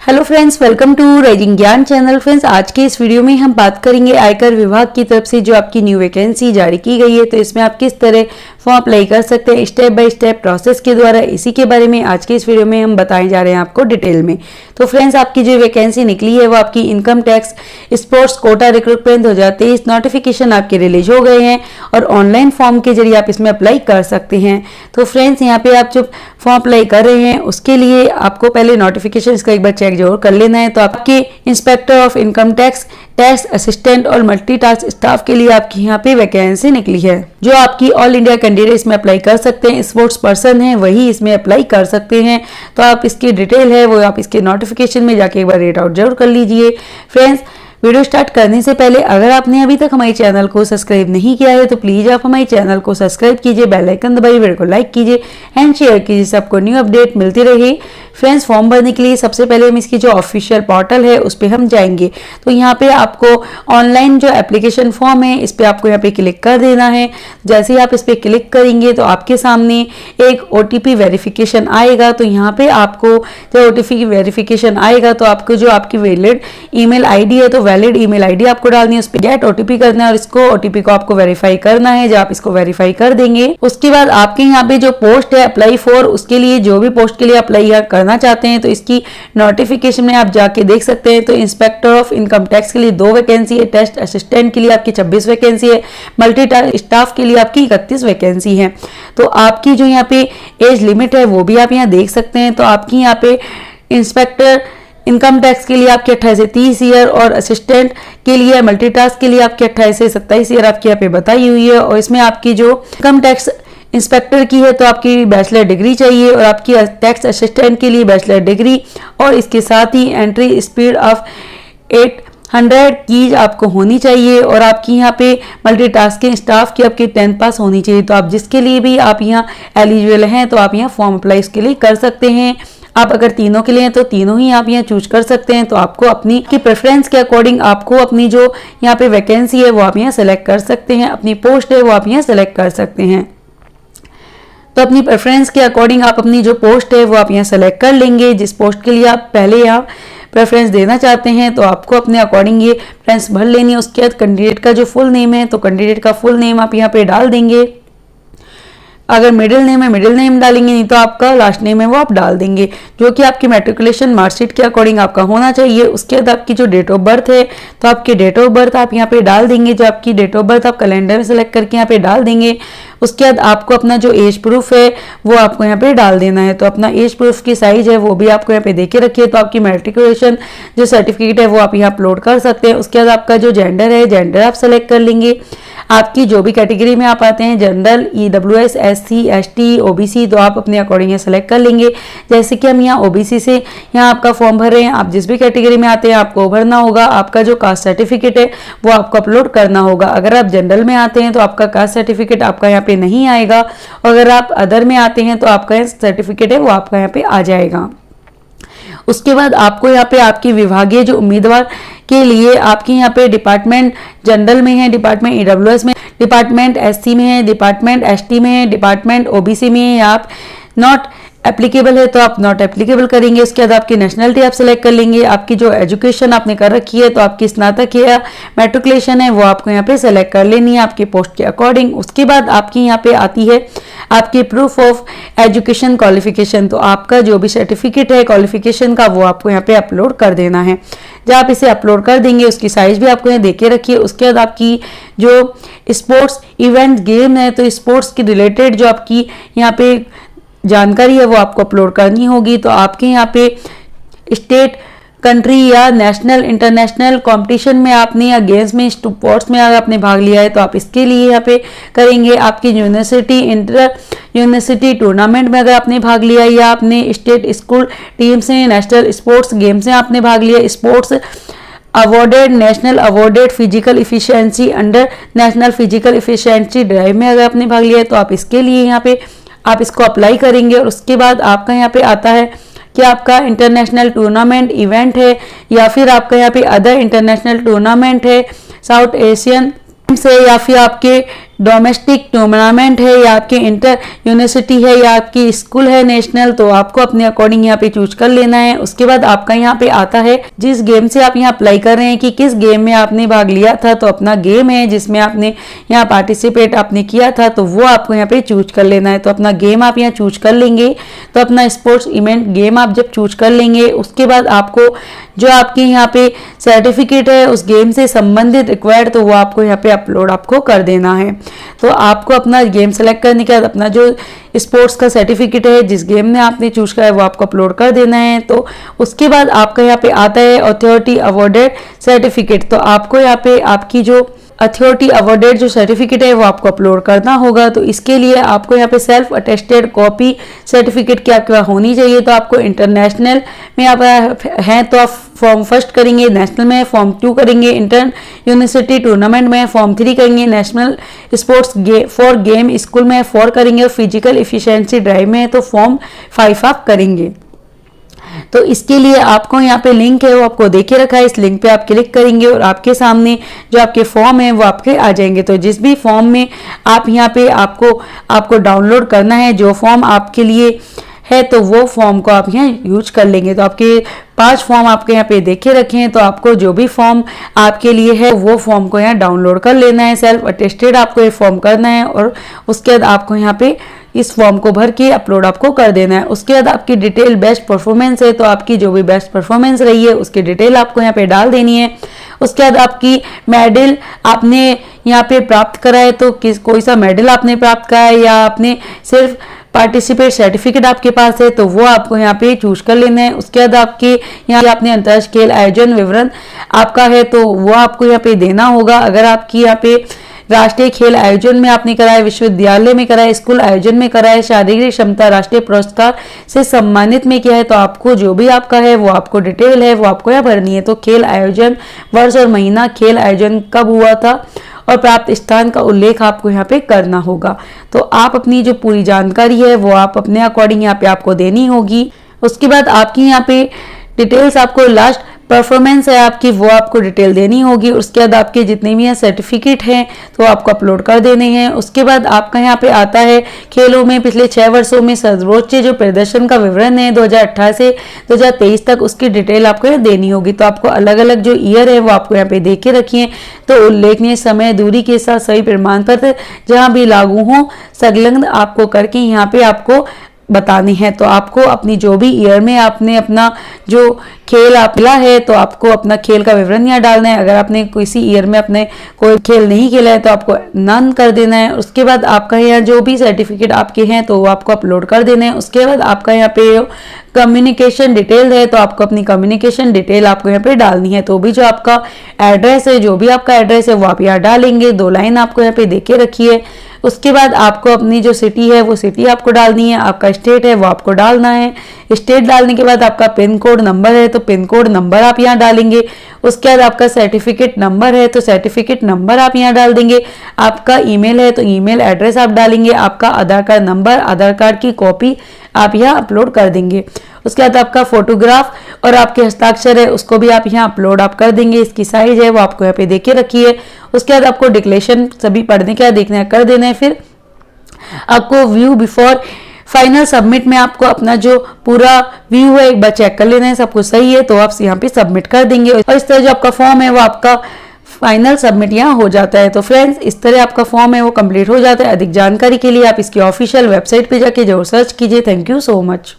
Hello friends, welcome to rising Gyan channel. Friends, आज के इस वीडियो में हम बात करेंगे आयकर विभाग की तरफ से जो आपकी न्यू वैकेंसी जारी की गई है, तो इसमें आप किस तरह फॉर्म अप्लाई कर सकते हैं स्टेप बाय स्टेप प्रोसेस के द्वारा। इसी के बारे में आज के इस वीडियो में हम बताए जा रहे हैं आपको डिटेल में। तो फ्रेंड्स, आपकी जो वैकेंसी निकली है वो आपकी income tax sports quota recruitment 2023 notification आपके रिलीज हो गए हैं और ऑनलाइन फॉर्म के जरिए आप इसमें अप्लाई कर सकते हैं। तो फ्रेंड्स, यहाँ पे आप जो फॉर्म अप्लाई कर रहे हैं उसके लिए आपको पहले नोटिफिकेशन इसका एक बार चेक जरूर कर लेना है। तो आपके inspector of income tax, tax assistant और मल्टीटास्क स्टाफ के लिए आपकी यहाँ पे वैकेंसी निकली है, जो आपकी ऑल इंडिया कैंडिडेट इसमें अप्लाई कर सकते हैं। स्पोर्ट्स पर्सन है वही इसमें अप्लाई कर सकते हैं। तो आप इसकी डिटेल है वो आप इसके नोटिफिकेशन में जाके एक बार रीड आउट जरूर कर लीजिए। फ्रेंड्स, वीडियो स्टार्ट करने से पहले अगर आपने अभी तक हमारे चैनल को सब्सक्राइब नहीं किया है तो प्लीज आप हमारे चैनल को सब्सक्राइब कीजिए, बेल आइकन दबाइए, वीडियो को लाइक कीजिए एंड शेयर कीजिए, सबको न्यू अपडेट मिलती रहे। फ्रेंड्स, फॉर्म भरने के लिए सबसे पहले हम इसकी जो ऑफिशियल पोर्टल है उस पर हम जाएंगे। तो यहाँ पे आपको ऑनलाइन जो एप्लीकेशन फॉर्म है इस पर आपको यहाँ पे क्लिक कर देना है। जैसे ही आप इस पर क्लिक करेंगे तो आपके सामने एक OTP वेरिफिकेशन आएगा। तो यहाँ पे आपको जब OTP वेरिफिकेशन आएगा तो आपको जो आपकी वैलिड ईमेल आईडी है तो वैलिड ईमेल आईडी आपको डालनी है, उस पर गेट OTP करना है और इसको OTP को आपको वेरीफाई करना है। जब आप इसको वेरीफाई कर देंगे उसके बाद आपके यहाँ पे जो पोस्ट है अप्लाई फॉर, उसके लिए जो भी पोस्ट के लिए अप्लाई करना चाहते हैं तो इसकी नोटिफिकेशन में आप जाके देख सकते हैं। तो इंस्पेक्टर ऑफ इनकम टैक्स के लिए 2 वैकेंसी है, टेस्ट असिस्टेंट के लिए आपकी 26 वैकेंसी है, मल्टीटास्क स्टाफ के लिए आपकी 31 वैकेंसी है। तो आपकी जो यहाँ पे एज लिमिट है वो भी आप यहाँ देख सकते हैं। तो आपकी यहाँ पे इंस्पेक्टर इनकम टैक्स के लिए आपके 28 से 30 ईयर और असिस्टेंट के लिए मल्टीटास्क के लिए आपके 28 से 27 ईयर आपकी यहाँ पे बताई हुई है। और इसमें आपकी जो इनकम टैक्स इंस्पेक्टर की है तो आपकी बैचलर डिग्री चाहिए और आपकी टैक्स असिस्टेंट के लिए बैचलर डिग्री और इसके साथ ही एंट्री स्पीड ऑफ 800 कीज आपको होनी चाहिए और आपकी यहाँ पे मल्टीटास्किंग स्टाफ की आपकी 10th पास होनी चाहिए। तो आप जिसके लिए भी आप यहाँ एलिजिबल हैं तो आप यहाँ फॉर्म अप्लाई इसके लिए कर सकते हैं। आप अगर तीनों के लिए हैं तो तीनों ही आप यहाँ चूज कर सकते हैं। तो आपको अपनी की प्रेफरेंस के अकॉर्डिंग आपको अपनी जो यहाँ पे वैकेंसी है वो आप यहाँ सेलेक्ट कर सकते हैं, अपनी पोस्ट है वो आप यहाँ सेलेक्ट कर सकते हैं। तो अपनी प्रेफरेंस के अकॉर्डिंग आप अपनी जो पोस्ट है वो आप यहाँ सेलेक्ट कर लेंगे। जिस पोस्ट के लिए आप पहले यहाँ प्रेफरेंस देना चाहते हैं तो आपको अपने अकॉर्डिंग ये प्रेफरेंस भर लेनी है। उसके बाद कैंडिडेट का जो फुल नेम है तो कैंडिडेट का फुल नेम आप यहाँ पे डाल देंगे। अगर मिडिल नेम है मिडिल नेम डालेंगे, नहीं तो आपका लास्ट नेम है वो आप डाल देंगे, जो कि आपकी मैट्रिकुलेशन मार्कशीट के अकॉर्डिंग आपका होना चाहिए। उसके बाद आपकी जो डेट ऑफ बर्थ है तो आपकी डेट ऑफ बर्थ आप यहाँ पे डाल देंगे। जो आपकी डेट ऑफ बर्थ आप कैलेंडर में सेलेक्ट करके यहाँ पे डाल देंगे। उसके बाद आपको अपना जो एज प्रूफ है वो आपको यहाँ पे डाल देना है। तो अपना एज प्रूफ की साइज है वो भी आपको यहाँ पे देके रखिए। तो आपकी मैट्रिकुलेशन जो सर्टिफिकेट है वो आप यहाँ अपलोड कर सकते हैं। उसके बाद आपका जो जेंडर है जेंडर आप सेलेक्ट कर लेंगे। आपकी जो भी कैटेगरी में आप आते हैं general, EWS, SC, ST, OBC, तो आप अपने अकॉर्डिंग ये सेलेक्ट कर लेंगे। जैसे कि हम यहाँ OBC से यहाँ आपका फॉर्म भर रहे हैं, आप जिस भी कैटेगरी में आते हैं आपको भरना होगा। आपका जो कास्ट सर्टिफिकेट है वो आपको अपलोड करना होगा। अगर आप जनरल में आते हैं तो आपका कास्ट सर्टिफिकेट आपका यहाँ पे नहीं आएगा और अगर आप अदर में आते हैं तो आपका सर्टिफिकेट है वो आपका यहाँ पे आ जाएगा। उसके बाद आपको यहाँ पे आपकी विभागीय जो उम्मीदवार के लिए आपके यहाँ पे डिपार्टमेंट जनरल में है, डिपार्टमेंट EWS में, डिपार्टमेंट SC में है, डिपार्टमेंट ST में है, डिपार्टमेंट OBC में है, आप नॉट एप्लीकेबल है तो आप नॉट एप्लीकेबल करेंगे। उसके बाद आपकी नेशनलिटी आप सेलेक्ट कर लेंगे। आपकी जो एजुकेशन आपने कर रखी है तो आपकी स्नातक या मैट्रिकुलेशन है वो आपको यहाँ पे सेलेक्ट कर लेनी है आपके पोस्ट के अकॉर्डिंग। उसके बाद आपकी यहाँ पे आती है आपकी प्रूफ ऑफ एजुकेशन क्वालिफिकेशन। तो आपका जो भी सर्टिफिकेट है क्वालिफिकेशन का वो आपको यहाँ पे अपलोड कर देना है। जब आप इसे अपलोड कर देंगे उसकी साइज भी आपको यहाँ देके रखिए। उसके बाद आपकी जो स्पोर्ट्स इवेंट गेम है तो स्पोर्ट्स के रिलेटेड जो आपकी यहाँ पे जानकारी है वो आपको अपलोड करनी होगी। तो आपके यहाँ पे स्टेट, कंट्री या नेशनल इंटरनेशनल कंपटीशन में आपने या गेम्स में स्पोर्ट्स में अगर आपने भाग लिया है तो आप इसके लिए यहाँ पे करेंगे। आपकी यूनिवर्सिटी, इंटर यूनिवर्सिटी टूर्नामेंट में अगर आपने भाग लिया या आपने स्टेट स्कूल टीम से नेशनल स्पोर्ट्स गेम से आपने भाग लिया, sports awarded, national awarded physical efficiency under national physical efficiency drive में अगर आपने भाग लिया है तो आप इसके लिए यहाँ पे आप इसको अप्लाई करेंगे। और उसके बाद आपका यहाँ पे आता है कि आपका इंटरनेशनल टूर्नामेंट इवेंट है या फिर आपका यहाँ पे अदर इंटरनेशनल टूर्नामेंट है साउथ एशियन से या फिर आपके डोमेस्टिक टूर्नामेंट है या आपके इंटर यूनिवर्सिटी है या आपकी स्कूल है नेशनल, तो आपको अपने अकॉर्डिंग यहाँ पे चूज कर लेना है। उसके बाद आपका यहाँ पे आता है जिस गेम से आप यहाँ अप्लाई कर रहे हैं कि किस गेम में आपने भाग लिया था, तो अपना गेम है जिसमें आपने यहाँ पार्टिसिपेट आपने किया था तो वो आपको यहाँ पे चूज कर लेना है। तो अपना गेम आप यहाँ चूज कर लेंगे। तो अपना स्पोर्ट्स इवेंट गेम आप जब चूज कर लेंगे उसके बाद आपको जो आपके यहाँ पे सर्टिफिकेट है उस गेम से संबंधित रिक्वायर्ड, तो वो आपको यहाँ पे अपलोड आपको कर देना है। तो आपको अपना गेम सेलेक्ट करने के बाद अपना जो स्पोर्ट्स का सर्टिफिकेट है जिस गेम में आपने चूज किया है वो आपको अपलोड कर देना है। तो उसके बाद आपका यहाँ पे आता है अथॉरिटी अवॉर्डेड सर्टिफिकेट। तो आपको यहाँ पे आपकी जो अथॉरिटी अवॉर्डेड जो सर्टिफिकेट है वो आपको अपलोड करना होगा। तो इसके लिए आपको यहाँ पे सेल्फ अटेस्टेड कॉपी सर्टिफिकेट की आपके पास होनी चाहिए। तो आपको इंटरनेशनल में आप हैं तो आप फॉर्म फर्स्ट करेंगे, नेशनल में फॉर्म 2 करेंगे, इंटर यूनिवर्सिटी टूर्नामेंट में फॉर्म 3 करेंगे, national sports for game school में 4 करेंगे और फिजिकल एफिशिएंसी ड्राइव में तो फॉर्म 5 आप करेंगे। तो इसके लिए आपको यहाँ पे लिंक है वो आपको देखे रखा है, इस लिंक पे आप क्लिक करेंगे और आपके सामने जो आपके फॉर्म है वो आपके आ जाएंगे। तो जिस भी फॉर्म में आप यहाँ पे आपको डाउनलोड करना है जो फॉर्म आपके लिए है तो वो फॉर्म को आप यहाँ यूज कर लेंगे। तो आपके 5 फॉर्म आपके यहाँ पे देखे रखे हैं, तो आपको जो भी फॉर्म आपके लिए है वो फॉर्म को यहाँ डाउनलोड कर लेना है। सेल्फ अटेस्टेड आपको ये फॉर्म करना है और उसके बाद आपको यहाँ पे इस फॉर्म को भर के अपलोड आपको कर देना है। उसके बाद आपकी डिटेल बेस्ट परफॉर्मेंस है तो आपकी जो भी बेस्ट परफॉर्मेंस रही है उसकी डिटेल आपको यहाँ पे डाल देनी है। उसके बाद आपकी मेडल आपने यहाँ पे प्राप्त करा है तो कोई सा मेडल आपने प्राप्त करा है या आपने सिर्फ पार्टिसिपेट सर्टिफिकेट आपके पास है तो वो आपको यहाँ पे चूज कर लेना है। उसके बाद आपके यहाँ आपने अंतर्राष्ट्रीय खेल आयोजन विवरण आपका है तो वो आपको यहाँ पे देना होगा। अगर आपकी यहाँ पे राष्ट्रीय खेल आयोजन में आपने कराया, विश्वविद्यालय में कराया, स्कूल आयोजन में कराया, शारीरिक क्षमता राष्ट्रीय पुरस्कार से सम्मानित में किया है तो आपको जो भी आपका है वो आपको डिटेल है वो आपको यहाँ भरनी है। तो खेल आयोजन वर्ष और महीना, खेल आयोजन कब हुआ था और प्राप्त स्थान का उल्लेख आपको यहाँ पे करना होगा। तो आप अपनी जो पूरी जानकारी है वो आप अपने अकॉर्डिंग यहाँ पे आपको देनी होगी। उसके बाद आपकी यहाँ पे डिटेल्स आपको लास्ट परफॉर्मेंस है आपकी वो आपको डिटेल देनी होगी। उसके बाद आपके जितने भी यहाँ सर्टिफिकेट हैं तो आपको अपलोड कर देने हैं। उसके बाद आपका यहाँ पे आता है खेलों में पिछले 6 वर्षों में सर्वोच्च जो प्रदर्शन का विवरण है 2018 से 2023 तक उसकी डिटेल आपको यहाँ देनी होगी। तो आपको अलग अलग जो ईयर है वो आपको यहाँ पे दे के रखिए। तो उल्लेखनीय समय, दूरी के साथ सही प्रमाण पत्र जहाँ भी लागू हो संलग्न आपको करके यहाँ पे आपको बतानी है। तो आपको अपनी जो भी ईयर में आपने अपना जो खेल आप खेला है तो आपको अपना खेल का विवरण यहाँ डालना है। अगर आपने किसी ईयर में अपने कोई खेल नहीं खेला है तो आपको नन कर देना है। उसके बाद आपका यहाँ जो भी सर्टिफिकेट आपके हैं तो वो आपको अपलोड कर देना है। उसके बाद आपका यहाँ पे कम्युनिकेशन डिटेल है तो आपको अपनी कम्युनिकेशन डिटेल आपको यहाँ पे डालनी है। तो भी जो आपका एड्रेस है, जो भी आपका एड्रेस है वो आप यहाँ डालेंगे। 2 लाइन आपको यहाँ पे देके रखिए। उसके बाद आपको अपनी जो सिटी है वो सिटी आपको डालनी है, आपका स्टेट है वो आपको डालना है। स्टेट डालने के बाद आपका पिन कोड नंबर है तो पिन कोड नंबर आप यहाँ डालेंगे। उसके बाद आपका सर्टिफिकेट नंबर है तो सर्टिफिकेट नंबर आप यहाँ डाल देंगे। आपका ईमेल है तो ईमेल एड्रेस आप डालेंगे। आपका आधार कार्ड नंबर, आधार कार्ड की कॉपी आप यहाँ अपलोड कर देंगे। उसके बाद आपका फोटोग्राफ और आपके हस्ताक्षर है उसको भी आप यहाँ अपलोड आप कर देंगे। इसकी साइज है वो आपको यहाँ पे देके रखिए। उसके बाद आपको डिक्लेरेशन सभी पढ़ने का देखना है, कर देना है। फिर आपको व्यू बिफोर फाइनल सबमिट में आपको अपना जो पूरा व्यू है एक बार चेक कर लेना है, सब कुछ सही है तो आप यहाँ पे सबमिट कर देंगे। और इस तरह जो आपका फॉर्म है वो आपका फाइनल सबमिट यहाँ हो जाता है। तो फ्रेंड्स इस तरह आपका फॉर्म है वो कंप्लीट हो जाता है। अधिक जानकारी के लिए आप इसकी ऑफिशियल वेबसाइट पे जाके जरूर सर्च कीजिए। Thank you so much.